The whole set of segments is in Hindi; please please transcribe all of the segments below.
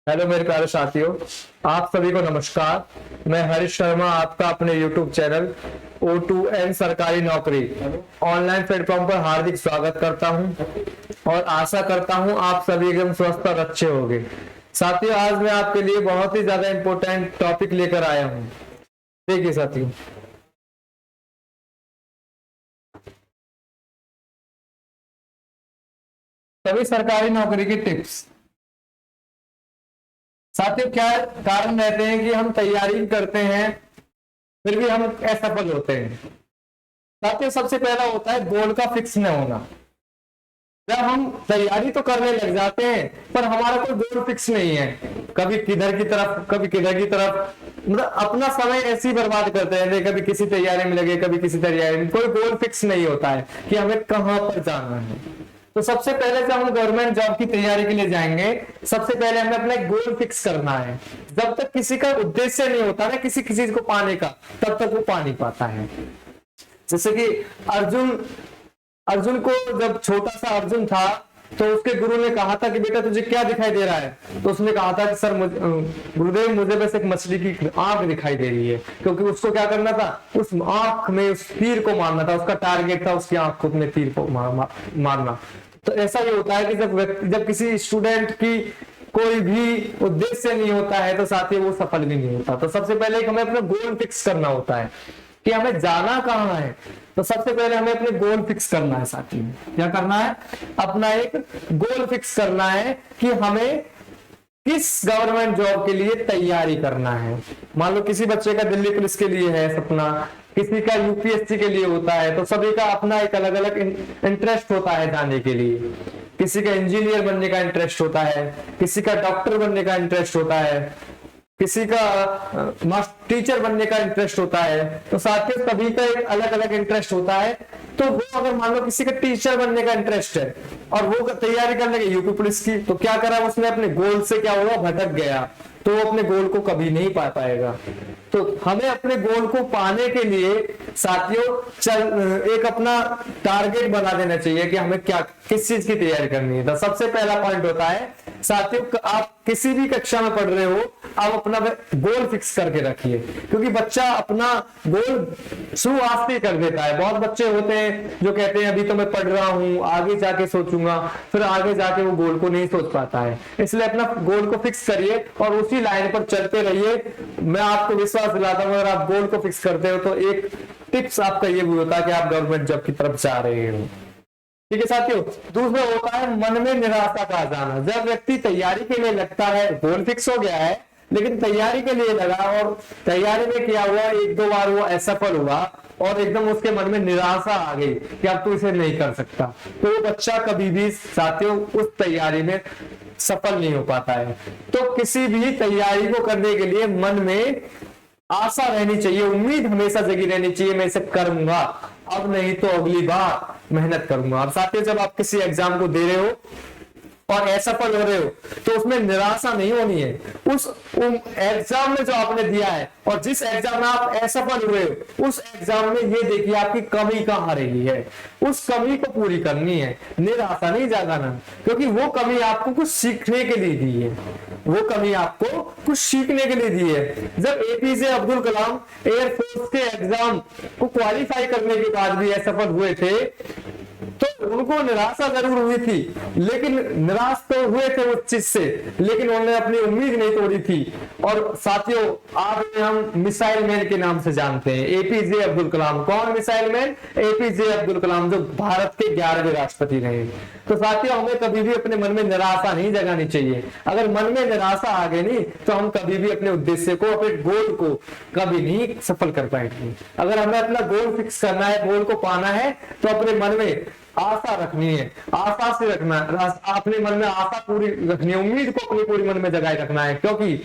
हेलो मेरे प्यारे साथियों, आप सभी को नमस्कार। मैं हरीश शर्मा आपका अपने YouTube चैनल O2N सरकारी नौकरी ऑनलाइन प्लेटफॉर्म पर हार्दिक स्वागत करता हूं और आशा करता हूं आप सभी एकदम स्वस्थ और अच्छे होंगे। साथियों, आज मैं आपके लिए बहुत ही ज्यादा इंपॉर्टेंट टॉपिक लेकर आया हूं। देखिए साथियों, सभी सरकारी नौकरी की टिप्स। साथियों, क्या कारण रहते हैं कि हम तैयारी करते हैं फिर भी हम असफल होते हैं। साथियों, सबसे पहला होता है गोल का फिक्स न होना। जब हम तैयारी तो करने लग जाते हैं पर हमारा कोई गोल फिक्स नहीं है, कभी किधर की तरफ कभी किधर की तरफ, मतलब अपना समय ऐसे ही बर्बाद करते हैं। कभी किसी तैयारी में लगे, कभी किसी तैयारी में, कोई गोल फिक्स नहीं होता है कि हमें कहां पर जाना है। तो सबसे पहले जब हम गवर्नमेंट जॉब की तैयारी के लिए जाएंगे, सबसे पहले हमें अपना एक गोल फिक्स करना है। जब तक किसी का उद्देश्य नहीं होता ना किसी चीज को पाने का, तब तक वो पा नहीं पाता है। जैसे कि अर्जुन अर्जुन को, जब छोटा सा अर्जुन था तो उसके गुरु ने कहा था कि बेटा तुझे क्या दिखाई दे रहा है। तो उसने कहा था कि सर गुरुदेव, मुझे बस एक मछली की आंख दिखाई दे रही है। क्योंकि उसको क्या करना था, उस आंख में उस तीर को मारना था। उसका टारगेट था उसकी आंख को में तीर को मारना। तो ऐसा ही होता है कि जब किसी स्टूडेंट की कोई भी उद्देश्य नहीं होता है तो साथ ही वो सफल भी नहीं होता। तो सबसे पहले हमें अपना गोल फिक्स करना होता है कि हमें जाना कहाँ है। तो सबसे पहले हमें अपने गोल फिक्स करना है। साथी में क्या करना है, अपना एक गोल फिक्स करना है कि हमें किस गवर्नमेंट जॉब के लिए तैयारी करना है। मान लो किसी बच्चे का दिल्ली पुलिस के लिए है सपना, किसी का यूपीएससी के लिए होता है। तो सभी का अपना एक अलग अलग इंटरेस्ट होता है जाने के लिए। किसी का इंजीनियर बनने का इंटरेस्ट होता है, किसी का डॉक्टर बनने का इंटरेस्ट होता है, किसी का टीचर बनने का इंटरेस्ट होता है। तो साथियों, सभी का एक अलग अलग इंटरेस्ट होता है। तो वो अगर मान लो किसी का टीचर बनने का इंटरेस्ट है और वो तैयारी करने की यूपी पुलिस की, तो क्या करा उसने, अपने गोल से क्या हुआ, भटक गया। तो वो अपने गोल को कभी नहीं पा पाएगा। तो हमें अपने गोल को पाने के लिए साथियों एक अपना टारगेट बना देना चाहिए कि हमें क्या किस चीज की तैयारी करनी है। तो सबसे पहला पॉइंट होता है साथियों, आप किसी भी कक्षा में पढ़ रहे हो, आप अपना गोल फिक्स करके रखिए। क्योंकि बच्चा अपना गोल शुरुआत से कर देता है। बहुत बच्चे होते हैं जो कहते हैं अभी तो मैं पढ़ रहा हूं, आगे जाके सोचूंगा, फिर आगे जाके वो गोल को नहीं सोच पाता है। इसलिए अपना गोल को फिक्स करिए और उसी लाइन पर चलते रहिए। मैं आपको विश्वास दिलाता हूं, अगर आप गोल को फिक्स करते हो तो एक टिप्स आपका ये भी होता है कि आप गवर्नमेंट जॉब की तरफ जा रहे हो। ठीक है साथियों, दूसरा होता है मन में निराशा का आ जाना। जब व्यक्ति तैयारी के लिए लगता है, गोल फिक्स हो गया है लेकिन तैयारी के लिए लगा और तैयारी में क्या हुआ, एक दो बार वो असफल हुआ और एकदम उसके मन में निराशा आ गई कि अब तो इसे नहीं कर सकता, तो वो बच्चा कभी भी साथियों उस तैयारी में सफल नहीं हो पाता है। तो किसी भी तैयारी को करने के लिए मन में आशा रहनी चाहिए, उम्मीद हमेशा जगी रहनी चाहिए, मैं इसे करूंगा, अब नहीं तो अगली बार मेहनत करूंगा। अब साथियों, जब आप किसी एग्जाम को दे रहे हो और असफल हो रहे हो तो उसमें निराशा नहीं होनी है। उस एग्जाम में जो आपने दिया है और जिस एग्जाम में आप असफल हुए हो, उस एग्जाम में ये देखिए आपकी कमी कहाँ रही है, उस कमी को पूरी करनी है, निराशा नहीं जगाना। क्योंकि वो कमी आपको कुछ सीखने के लिए दी है, वो कमी आपको कुछ सीखने के लिए दी है। जब एपीजे अब्दुल कलाम एयरफोर्स के एग्जाम को क्वालिफाई करने के बाद भी असफल हुए थे तो उनको निराशा जरूर हुई थी, लेकिन निराश तो हुए थे उस चीज से, लेकिन उन्होंने अपनी उम्मीद नहीं तोड़ी थी। और साथियों, आज हम मिसाइल मैन के नाम से जानते हैं, एपीजे अब्दुल कलाम। कौन missile man? APJ Abdul Kalam, जो भारत के 11वें राष्ट्रपति रहे। तो साथियों, हमें कभी भी अपने मन में निराशा नहीं जगानी चाहिए। अगर मन में निराशा आ गई नहीं तो हम कभी भी अपने उद्देश्य को, अपने गोल को कभी नहीं सफल कर पाएंगे। अगर हमें अपना गोल फिक्स करना है, गोल को पाना है, तो अपने मन में आशा रखनी है, आशा से रखना है, अपने मन में आशा पूरी रखनी है, उम्मीद को अपनी पूरी मन में जगाए रखना है। क्योंकि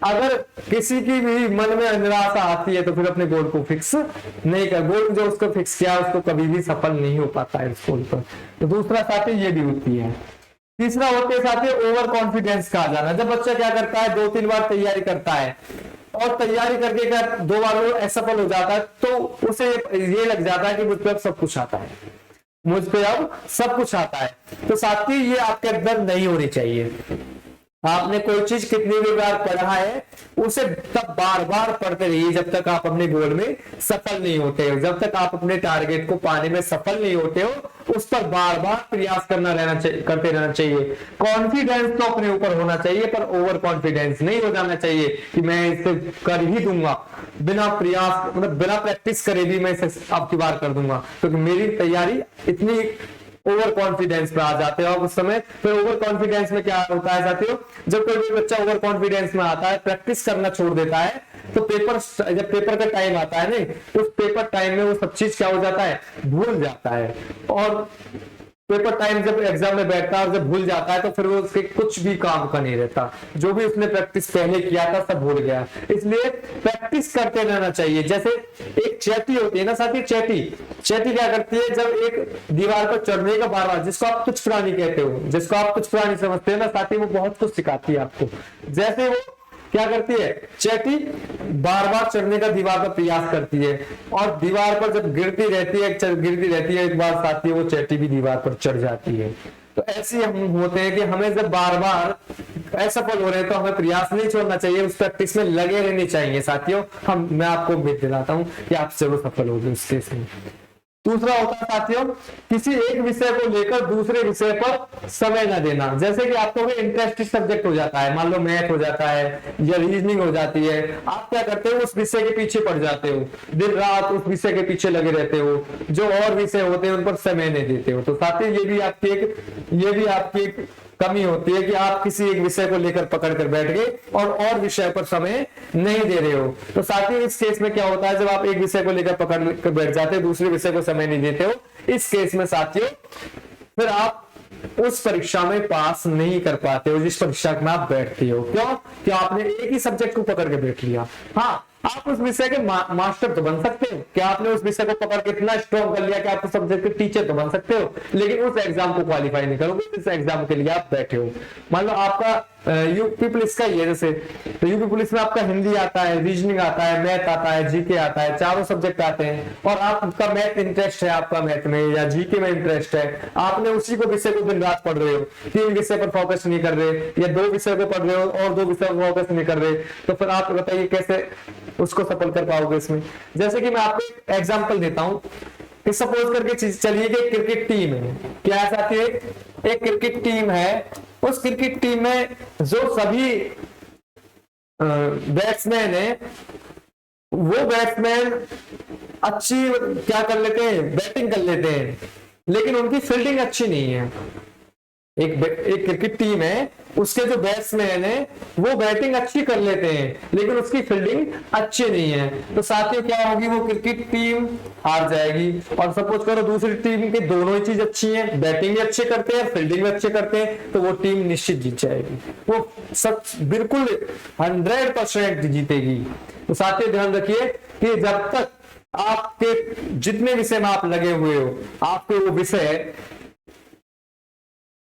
अगर किसी की भी मन में निराशा आती है तो फिर अपने गोल को फिक्स नहीं कर, गोल जो उसको फिक्स किया उसको कभी भी सफल नहीं हो पाता है इस गोल पर। तो दूसरा साथी ये भी होती है। तीसरा होते है साथी ओवर कॉन्फिडेंस का आ जाना। जब बच्चा क्या करता है, 2-3 बार तैयारी करता है और तैयारी करके क्या 2 बार वो असफल हो जाता है तो उसे ये लग जाता है कि मुझ पर सब कुछ आता है, मुझ पे अब सब कुछ आता है। तो साथी ये आपके अंदर नहीं होनी चाहिए। आपने कोई चीज कितनी भी बार पढ़ा है, उसे तब बार बार पढ़ते रहिए जब तक आप अपने गोल में सफल नहीं होते हो, जब तक आप अपने टारगेट को पाने में सफल नहीं होते हो, उस पर बार बार प्रयास करते रहना चाहिए। कॉन्फिडेंस तो अपने ऊपर होना चाहिए, पर ओवर कॉन्फिडेंस नहीं हो जाना चाहिए कि मैं इसे कर ही दूंगा, बिना प्रयास मतलब बिना प्रैक्टिस करे भी मैं इसे अब की बार कर दूंगा, क्योंकि मेरी तैयारी इतनी ओवर कॉन्फिडेंस पे आ जाते हो आप उस समय। फिर ओवर कॉन्फिडेंस में क्या होता है साथियों, जब कोई भी बच्चा ओवर कॉन्फिडेंस में आता है, प्रैक्टिस करना छोड़ देता है, तो जब पेपर का टाइम आता है नहीं, उस पेपर टाइम में वो सब चीज क्या हो जाता है, भूल जाता है। और पेपर टाइम जब एग्जाम में बैठता है और जब भूल जाता है, तो फिर वो उसके कुछ भी काम का नहीं रहता, जो भी उसने प्रैक्टिस पहले किया था सब भूल गया। इसलिए प्रैक्टिस करते रहना चाहिए। जैसे एक चैटी होती है ना साथी, चैटी क्या करती है, जब एक दीवार पर चढ़ने का बार बार, जिसको आप कुछ पुरानी कहते हो, जिसको आप कुछ पुरानी समझते हो ना साथी, वो बहुत कुछ सिखाती है आपको। जैसे वो क्या करती है, चैटी बार बार चढ़ने का दीवार पर प्रयास करती है, और दीवार पर जब गिरती रहती है एक बार साथी, वो चैटी भी दीवार पर चढ़ जाती है। तो ऐसे हम होते हैं कि हमें जब बार बार असफल हो रहे हैं तो हमें प्रयास नहीं छोड़ना चाहिए, उस प्रैक्टिस में लगे रहने चाहिए साथियों। मैं आपको उम्मीद दिलाता हूं कि आप जरूर सफल होंगे उस केस में। दूसरा होता है साथियों, किसी एक विषय को लेकर दूसरे विषय पर समय न देना। जैसे कि आपको कोई इंटरेस्टिंग सब्जेक्ट हो जाता है, मान लो मैथ हो जाता है या रीजनिंग हो जाती है, आप क्या करते हो, उस विषय के पीछे पड़ जाते हो, दिन रात उस विषय के पीछे लगे रहते हो, जो और विषय होते हैं उन पर समय नहीं देते हो। तो साथियों ये भी आपकी एक कमी होती है कि आप किसी एक विषय को लेकर पकड़ कर बैठ गए और विषय पर समय नहीं दे रहे हो। तो साथियों इस केस में क्या होता है, जब आप एक विषय को लेकर पकड़ कर बैठ जाते हो, दूसरे विषय को समय नहीं देते हो, इस केस में साथियों फिर आप उस परीक्षा में पास नहीं कर पाते हो जिस परीक्षा में आप बैठते हो। क्यों? क्या आपने एक ही सब्जेक्ट को पकड़ के बैठ लिया। हाँ, आप उस विषय के मास्टर तो बन सकते हो, क्या आपने उस विषय को पकड़ के इतना स्ट्रॉन्ग कर लिया कि आप उस सब्जेक्ट के टीचर तो बन सकते हो, लेकिन उस एग्जाम को क्वालिफाई नहीं करोगे जिस एग्जाम के लिए आप बैठे हो। मान लो आपका यूपी पुलिस का ही है, जैसे तो यूपी पुलिस में आपका हिंदी आता है, रीजनिंग आता है, मैथ आता है, जीके आता है, चारों सब्जेक्ट आते हैं, और आपका मैथ इंटरेस्ट है, आपका मैथ में या जीके में इंटरेस्ट है, आपने उसी को विषय को दिन रात पढ़ रहे हो, 3 विषय पर फोकस नहीं कर रहे, या 2 विषय को पढ़ रहे हो और 2 विषय पर फोकस नहीं कर रहे, तो फिर आप बताइए कैसे उसको सफल कर पाओगे इसमें। जैसे कि मैं आपको एग्जाम्पल देता हूं कि सपोज करके चलिए कि क्रिकेट टीम है, क्या ऐसा कि एक क्रिकेट टीम है, उस क्रिकेट टीम में जो सभी बैट्समैन है, वो बैट्समैन अच्छी क्या कर लेते हैं, बैटिंग कर लेते हैं, लेकिन उनकी फील्डिंग अच्छी नहीं है। एक क्रिकेट टीम है, उसके जो बैट्समैन है वो बैटिंग अच्छी कर लेते हैं, लेकिन उसकी फील्डिंग अच्छी नहीं है, तो साथियों क्या होगी, वो क्रिकेट टीम हार जाएगी। और सपोज करो दूसरी टीम की दोनों ही चीज अच्छी है, बैटिंग भी अच्छे करते हैं, फील्डिंग भी अच्छे करते हैं, तो वो टीम निश्चित जीत जाएगी, वो सब बिल्कुल 100% जीतेगी। तो साथियों ध्यान रखिए कि जब तक आपके जितने विषय में आप लगे हुए हो, आपके वो विषय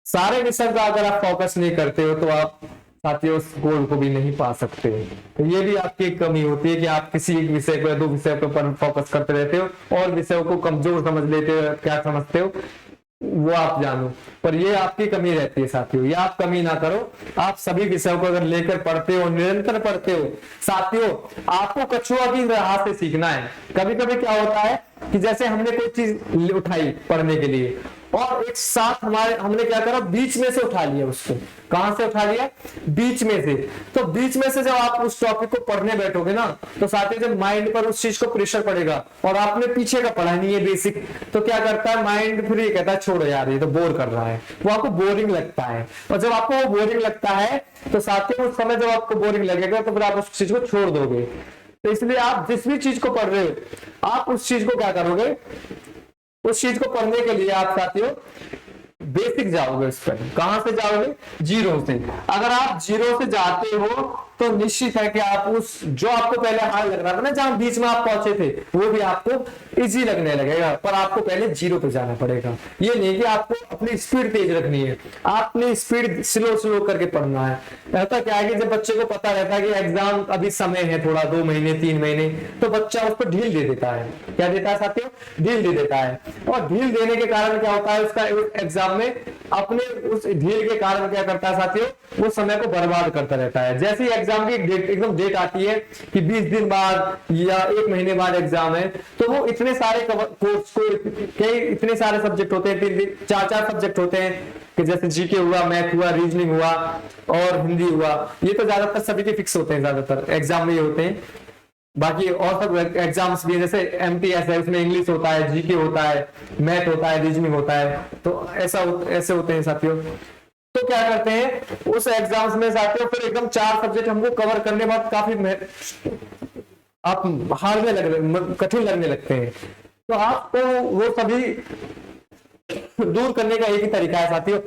सारे विषय का अगर आप फोकस नहीं करते हो, तो आप साथियों उस गोल को भी नहीं पा सकते। तो ये भी आपकी एक कमी होती है कि आप किसी एक विषय को या 2 विषय पर फोकस करते रहते हो और विषयों को कमजोर समझ लेते हो, क्या समझते हो वो आप जानो, पर ये आपकी कमी रहती है साथियों। ये आप कमी ना करो, आप सभी विषयों को अगर लेकर पढ़ते हो, निरंतर पढ़ते हो साथियों, आपको कछुआ की राह से सीखना है। कभी कभी क्या होता है कि जैसे हमने कोई चीज उठाई पढ़ने के लिए, और एक साथ हमने क्या करा, बीच में से उठा लिया उसको। कहां से उठा लिया? बीच में से। तो बीच में से जब आप उस टॉपिक को पढ़ने बैठोगे ना, तो साथ ही जब माइंड पर उस चीज को प्रेशर पड़ेगा और आपने पीछे का पढ़ा नहीं है बेसिक, तो क्या करता है माइंड, फिर ये कहता है छोड़ो यार ये तो बोर कर रहा है, वो आपको बोरिंग लगता है। और जब आपको वो बोरिंग लगता है, तो साथियों उस समय जब आपको बोरिंग लगेगा, तो फिर आप उस चीज को छोड़ दोगे। तो इसलिए आप जिस भी चीज को पढ़ रहे हो, आप उस चीज को क्या करोगे, उस चीज को पढ़ने के लिए आप साथियों बेसिक जाओगे। उस पर कहां से जाओगे? 0 से। अगर आप 0 से जाते हो तो निश्चित है कि आप उस जो आपको पहले हार्ड लग रहा था ना, जहां बीच में आप पहुंचे थे, वो भी आपको इजी लगने लगेगा, पर आपको पहले 0 पे जाना पड़ेगा। ये नहीं कि आपको अपनी स्पीड तेज रखनी है, आपने स्पीड स्लो करके पढ़ना है। ऐसा क्या है कि जब बच्चे को पता रहता है कि एग्जाम अभी समय है थोड़ा 2 महीने 3 महीने, तो बच्चा उस पर ढील दे देता है। क्या देता है साथियों? ढील दे देता है। और ढील देने के कारण क्या होता है, उसका एग्जाम में अपने उस धीर के कारण क्या करता है साथियों, वो समय को बर्बाद करता रहता है। जैसे ही एग्जाम की एकदम डेट आती है कि 20 दिन बाद या 1 महीने बाद एग्जाम है, तो वो इतने सारे कोर्स को, कई इतने सारे सब्जेक्ट होते हैं, 4 सब्जेक्ट होते हैं कि जैसे जीके हुआ, मैथ हुआ, रीजनिंग हुआ और हिंदी हुआ, ये तो ज्यादातर सभी के फिक्स होते हैं, ज्यादातर एग्जाम में ये होते हैं। बाकी और सब एग्जाम्स भी जैसे एमटीएस है, उसमें इंग्लिश होता है, जीके होता है, मैथ होता है, रीजनिंग होता है, तो ऐसे होते हैं साथियों। तो क्या करते हैं उस एग्जाम्स में साथियों, फिर एकदम 4 सब्जेक्ट हमको कवर करने बाद काफी आप हार में कठिन लगने लगते हैं। तो आपको वो सभी दूर करने का एक ही तरीका है साथियों,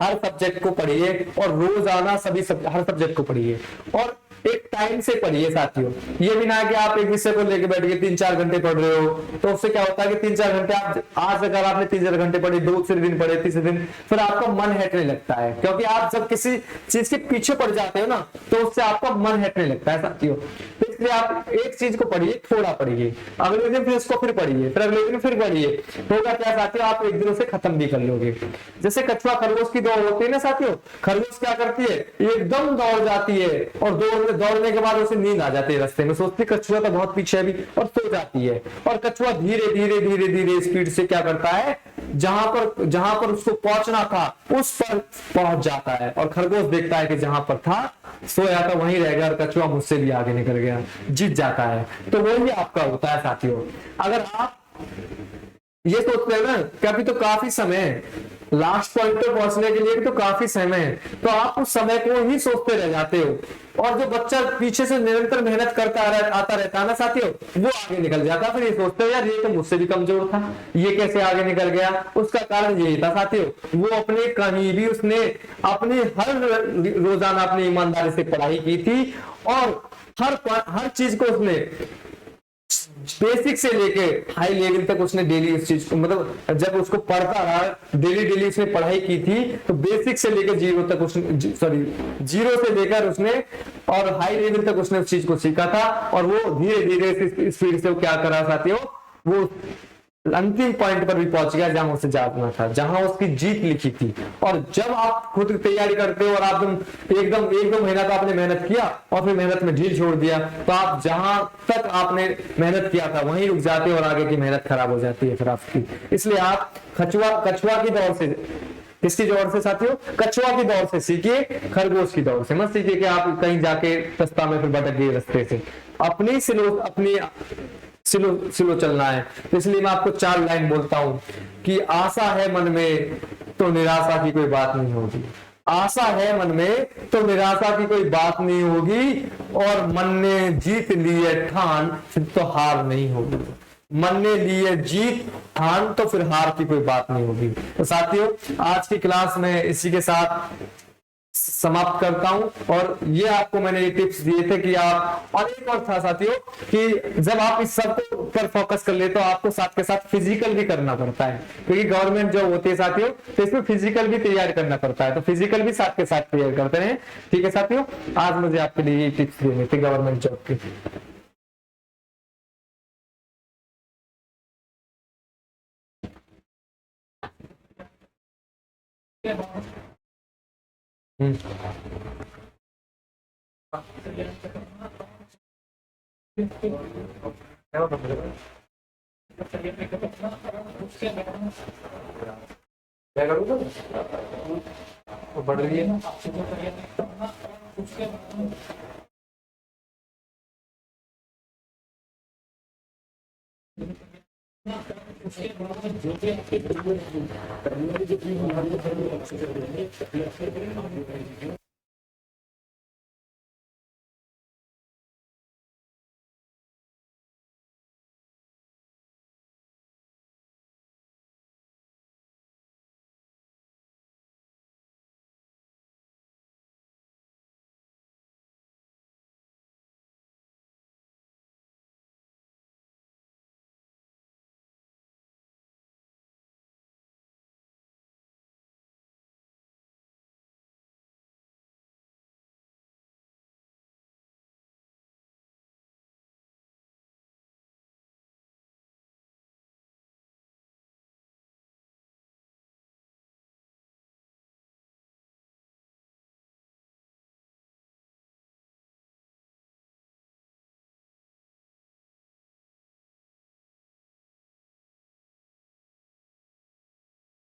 हर सब्जेक्ट को पढ़िए और रोजाना हर सब्जेक्ट को पढ़िए और एक टाइम से पढ़िए साथियों। ये भी ना कि आप एक विषय को लेकर बैठ के 3-4 घंटे पढ़ रहे हो, तो उससे क्या होता है कि 3-4 घंटे आप आज अगर आपने 3-4 घंटे पढ़े, दूसरे दिन पढ़े, तीसरे दिन, फिर आपका मन हटने लगता है। क्योंकि आप जब किसी चीज के पीछे पड़ जाते हो ना, तो उससे आपका मन हटने लगता है साथियों। तो इसलिए आप एक चीज को पढ़िए, थोड़ा पढ़िए, अगले दिन फिर इसको फिर पढ़िए, फिर अगले दिन फिर पढ़िए। होगा क्या साथियों, आप एक दिन से खत्म भी कर लोगे। जैसे कछुआ खरगोश की दौड़ होती है ना साथियों, खरगोश क्या करती है, एकदम दौड़ जाती है और दौड़ने के बाद उसे नींद आ जाती है, रास्ते में सोचती कछुआ तो बहुत पीछे भी, और सो जाती है। और कछुआ धीरे धीरे धीरे धीरे स्पीड से क्या करता है, जहां पर उसको पहुंचना था उस पर पहुंच जाता है। और खरगोश देखता है कि जहां पर था सोया था वहीं रह गया और कछुआ मुझसे भी आगे निकल गया, जीत जाता है। तो वही आपका होता है साथियों। अगर आप ये सोचते हैं ना कि अभी तो काफी समय है, लास्ट पॉइंट पे पहुंचने के लिए भी तो काफी समय है, तो आप उस समय को ही सोचते रह जाते हो। और जो बच्चा पीछे से निरंतर मेहनत करता आता रहता है ना साथियों, वो आगे निकल जाता है। फिर ये सोचते हो यार ये तो मुझसे भी कमजोर था, ये कैसे आगे निकल गया। उसका कारण यही था साथियों, वो अपने कहीं भी उसने अपनी हर रोजाना अपनी ईमानदारी से पढ़ाई की थी और हर चीज को उसने बेसिक से लेके हाई लेवल तक उसने डेली उस चीज को, मतलब जब उसको पढ़ता रहा, डेली उसने पढ़ाई की थी, तो बेसिक से लेकर जीरो तक उसने, जीरो से लेकर उसने और हाई लेवल तक उसने उस चीज को सीखा था। और वो धीरे धीरे स्पीड से क्या करा साथियों, वो अंतिम पॉइंट पर भी पहुंच गया जहां उसे जाना था, जहां उसकी जीत लिखी थी। और जब आप खुद तैयारी करते हो और आप एकदम 1-2 महीना तो आपने मेहनत किया और फिर मेहनत में ढील छोड़ दिया, तो आप जहां तक आपने मेहनत किया था वहीं रुक जाते हो और आगे की मेहनत खराब हो जाती है फिर आपकी। इसलिए आप कछुआ की दौड़ से, किसकी दौड़ से साथियों, कछुआ की दौड़ से सीखिए, खरगोश की दौड़ से मत सीखिए कि आप कहीं जाके रास्ता में फिर भटक गए रास्ते से। अपनी स्लो चलना है। तो इसलिए मैं आपको 4 लाइन बोलता हूं कि आशा है मन में तो निराशा की कोई बात नहीं होगी, आशा है मन में तो निराशा की कोई बात नहीं होगी, और मन ने जीत ली है ठान फिर तो हार नहीं होगी, मन ने ली है जीत ठान तो फिर हार की कोई बात नहीं होगी। तो साथियों आज की क्लास में इसी के साथ समाप्त करता हूं। और ये आपको मैंने ये टिप्स दिए थे कि आप, और एक और था साथियों कि जब आप इस सब पर फोकस कर ले तो आपको साथ के साथ फिजिकल भी करना पड़ता है, क्योंकि गवर्नमेंट जॉब होती है साथियों, तो इसमें फिजिकल भी तैयार करना पड़ता है। तो फिजिकल भी साथ के साथ तैयार करते रहे। ठीक है साथियों, आज मुझे आपके लिए ये टिप्स देने थे गवर्नमेंट जॉब के। क्या करूँगा तो बढ़ रही है ना। उसके